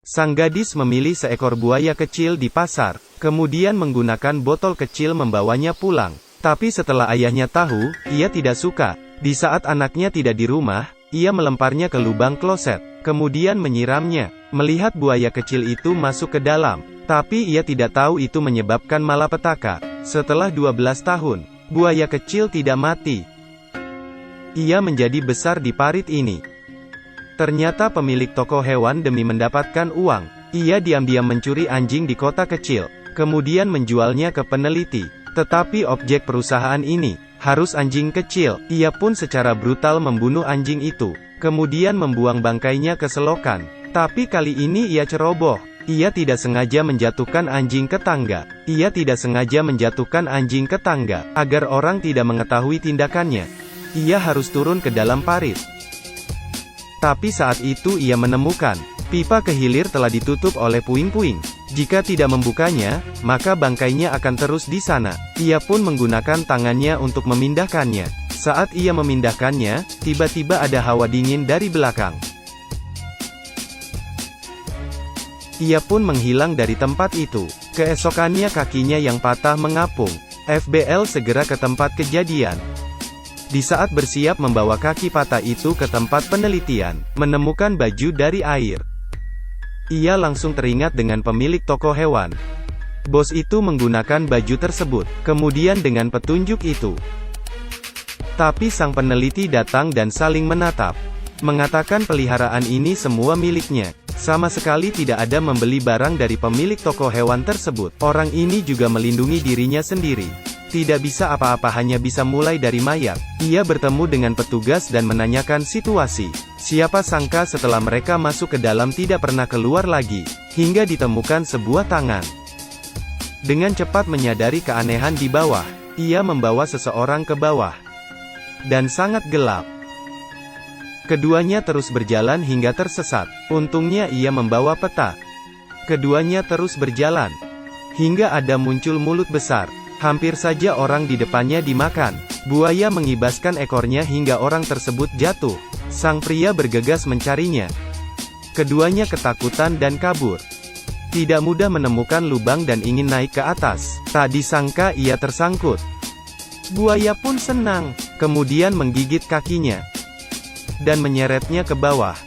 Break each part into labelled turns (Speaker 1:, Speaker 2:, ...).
Speaker 1: Sang gadis memilih seekor buaya kecil di pasar, kemudian menggunakan botol kecil membawanya pulang. Tapi setelah ayahnya tahu, ia tidak suka. Di saat anaknya tidak di rumah, ia melemparnya ke lubang kloset, kemudian menyiramnya. Melihat buaya kecil itu masuk ke dalam, tapi ia tidak tahu itu menyebabkan malapetaka. Setelah 12 tahun, buaya kecil tidak mati. Ia menjadi besar di parit ini. Ternyata pemilik toko hewan demi mendapatkan uang, ia diam-diam mencuri anjing di kota kecil, kemudian menjualnya ke peneliti. Tetapi objek perusahaan ini harus anjing kecil. Ia pun secara brutal membunuh anjing itu, kemudian membuang bangkainya ke selokan. Tapi kali ini ia ceroboh. Ia tidak sengaja menjatuhkan anjing ke tangga. Ia tidak sengaja menjatuhkan anjing ke tangga, agar orang tidak mengetahui tindakannya. Ia harus turun ke dalam parit. Tapi saat itu ia menemukan, pipa kehilir telah ditutup oleh puing-puing. Jika tidak membukanya, maka bangkainya akan terus di sana. Ia pun menggunakan tangannya untuk memindahkannya. Saat ia memindahkannya, tiba-tiba ada hawa dingin dari belakang. Ia pun menghilang dari tempat itu. Keesokannya kakinya yang patah mengapung. FBL segera ke tempat kejadian. Di saat bersiap membawa kaki patah itu ke tempat penelitian, menemukan baju dari air. Ia langsung teringat dengan pemilik toko hewan. Bos itu menggunakan baju tersebut, kemudian dengan petunjuk itu. Tapi sang peneliti datang dan saling menatap. Mengatakan peliharaan ini semua miliknya. Sama sekali tidak ada membeli barang dari pemilik toko hewan tersebut. Orang ini juga melindungi dirinya sendiri. Tidak bisa apa-apa, hanya bisa mulai dari mayat. Ia bertemu dengan petugas dan menanyakan situasi. Siapa sangka setelah mereka masuk ke dalam tidak pernah keluar lagi, hingga ditemukan sebuah tangan. Dengan cepat menyadari keanehan di bawah, ia membawa seseorang ke bawah. Dan sangat gelap. Keduanya terus berjalan hingga tersesat. Untungnya ia membawa peta. Keduanya terus berjalan, hingga ada muncul mulut besar. Hampir saja orang di depannya dimakan. Buaya mengibaskan ekornya hingga orang tersebut jatuh. Sang pria bergegas mencarinya. Keduanya ketakutan dan kabur. Tidak mudah menemukan lubang dan ingin naik ke atas. Tak disangka ia tersangkut. Buaya pun senang, kemudian menggigit kakinya dan menyeretnya ke bawah.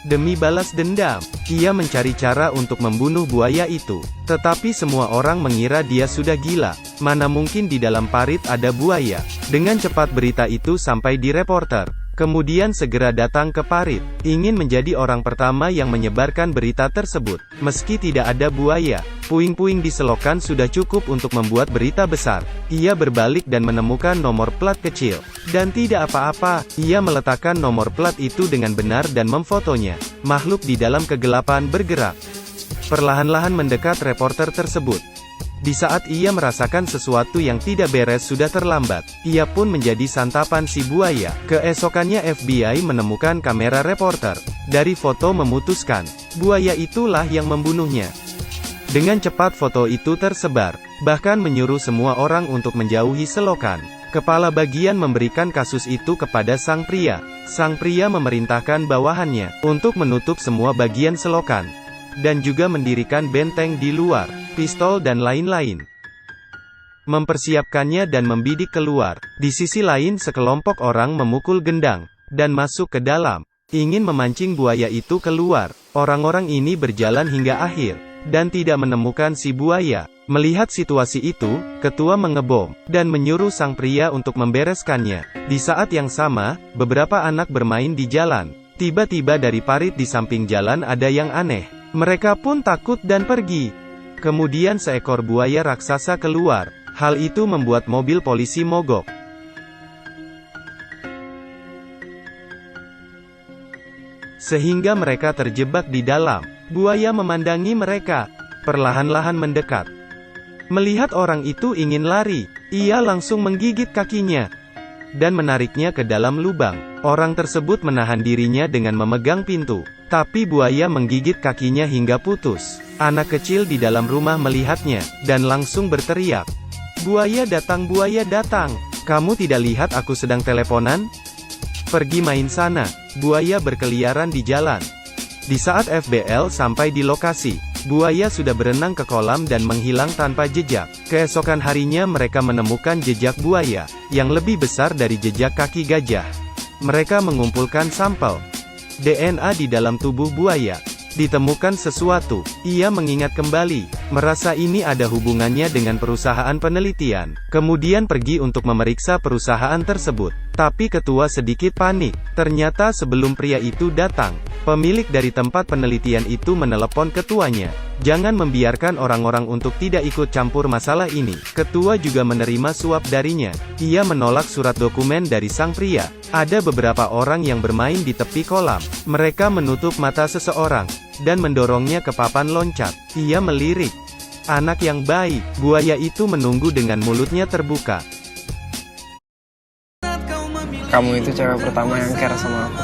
Speaker 1: Demi balas dendam, ia mencari cara untuk membunuh buaya itu. Tetapi semua orang mengira dia sudah gila. Mana mungkin di dalam parit ada buaya. Dengan cepat berita itu sampai di reporter. Kemudian segera datang ke parit, ingin menjadi orang pertama yang menyebarkan berita tersebut. Meski tidak ada buaya, puing-puing di selokan sudah cukup untuk membuat berita besar. Ia berbalik dan menemukan nomor plat kecil. Dan tidak apa-apa, ia meletakkan nomor plat itu dengan benar dan memfotonya. Makhluk di dalam kegelapan bergerak. Perlahan-lahan mendekat reporter tersebut. Di saat ia merasakan sesuatu yang tidak beres sudah terlambat, ia pun menjadi santapan si buaya. Keesokannya FBI menemukan kamera reporter. Dari foto memutuskan, buaya itulah yang membunuhnya. Dengan cepat foto itu tersebar, bahkan menyuruh semua orang untuk menjauhi selokan. Kepala bagian memberikan kasus itu kepada sang pria. Sang pria memerintahkan bawahannya untuk menutup semua bagian selokan, dan juga mendirikan benteng di luar, pistol dan lain-lain. Mempersiapkannya dan membidik keluar. Di sisi lain sekelompok orang memukul gendang, dan masuk ke dalam, ingin memancing buaya itu keluar. Orang-orang ini berjalan hingga akhir, dan tidak menemukan si buaya. Melihat situasi itu, ketua mengebom, dan menyuruh sang pria untuk membereskannya. Di saat yang sama, beberapa anak bermain di jalan. Tiba-tiba dari parit di samping jalan ada yang aneh. Mereka pun takut dan pergi. Kemudian seekor buaya raksasa keluar. Hal itu membuat mobil polisi mogok. Sehingga mereka terjebak di dalam. Buaya memandangi mereka, perlahan-lahan mendekat. Melihat orang itu ingin lari, ia langsung menggigit kakinya dan menariknya ke dalam lubang. Orang tersebut menahan dirinya dengan memegang pintu. Tapi buaya menggigit kakinya hingga putus. Anak kecil di dalam rumah melihatnya, dan langsung berteriak, buaya datang, kamu tidak lihat aku sedang teleponan? Pergi main sana." Buaya berkeliaran di jalan. Di saat FBL sampai di lokasi, buaya sudah berenang ke kolam dan menghilang tanpa jejak. Keesokan harinya mereka menemukan jejak buaya, yang lebih besar dari jejak kaki gajah. Mereka mengumpulkan sampel DNA di dalam tubuh buaya. Ditemukan sesuatu, ia mengingat kembali, merasa ini ada hubungannya dengan perusahaan penelitian, kemudian pergi untuk memeriksa perusahaan tersebut. Tapi ketua sedikit panik, ternyata sebelum pria itu datang, pemilik dari tempat penelitian itu menelepon ketuanya. Jangan membiarkan orang-orang untuk tidak ikut campur masalah ini. Ketua juga menerima suap darinya. Ia menolak surat dokumen dari sang pria. Ada beberapa orang yang bermain di tepi kolam. Mereka menutup mata seseorang dan mendorongnya ke papan loncat. Ia melirik. Anak yang baik, buaya itu menunggu dengan mulutnya terbuka.
Speaker 2: Kamu itu cewek pertama yang care sama aku.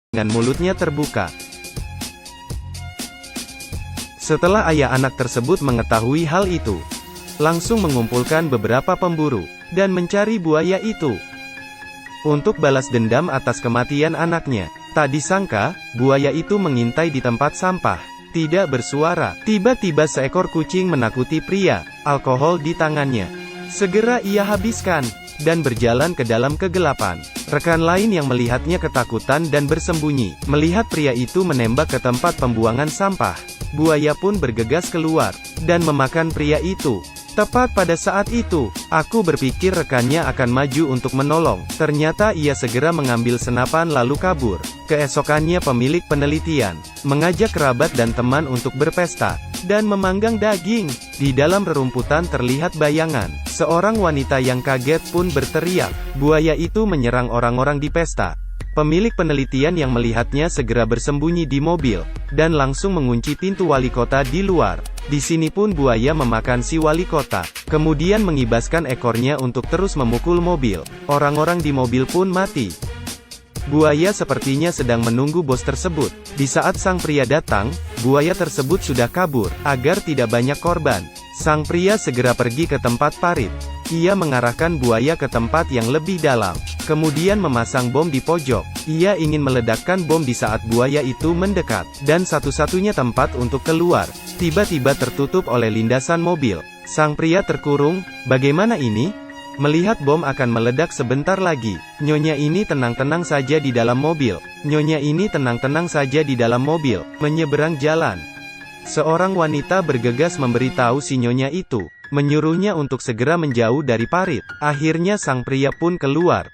Speaker 1: Dengan mulutnya terbuka. Setelah ayah anak tersebut mengetahui hal itu, langsung mengumpulkan beberapa pemburu, dan mencari buaya itu. Untuk balas dendam atas kematian anaknya. Tak disangka, buaya itu mengintai di tempat sampah. Tidak bersuara. Tiba-tiba seekor kucing menakuti pria, alkohol di tangannya. Segera ia habiskan, dan berjalan ke dalam kegelapan. Rekan lain yang melihatnya ketakutan dan bersembunyi. Melihat pria itu menembak ke tempat pembuangan sampah, buaya pun bergegas keluar, dan memakan pria itu. Tepat pada saat itu, aku berpikir rekannya akan maju untuk menolong. Ternyata ia segera mengambil senapan lalu kabur. Keesokannya pemilik penelitian mengajak kerabat dan teman untuk berpesta dan memanggang daging. Di dalam rerumputan terlihat bayangan. Seorang wanita yang kaget pun berteriak. Buaya itu menyerang orang-orang di pesta. Pemilik penelitian yang melihatnya segera bersembunyi di mobil, dan langsung mengunci pintu wali kota di luar. Di sini pun buaya memakan si wali kota, kemudian mengibaskan ekornya untuk terus memukul mobil. Orang-orang di mobil pun mati. Buaya sepertinya sedang menunggu bos tersebut. Di saat sang pria datang, buaya tersebut sudah kabur. Agar tidak banyak korban, sang pria segera pergi ke tempat parit. Ia mengarahkan buaya ke tempat yang lebih dalam, kemudian memasang bom di pojok. Ia ingin meledakkan bom di saat buaya itu mendekat, dan satu-satunya tempat untuk keluar, tiba-tiba tertutup oleh lindasan mobil. Sang pria terkurung. Bagaimana ini? Melihat bom akan meledak sebentar lagi, nyonya ini tenang-tenang saja di dalam mobil. Nyonya ini tenang-tenang saja di dalam mobil. Menyeberang jalan, seorang wanita bergegas memberitahu si nyonya itu, menyuruhnya untuk segera menjauh dari parit. Akhirnya sang pria pun keluar,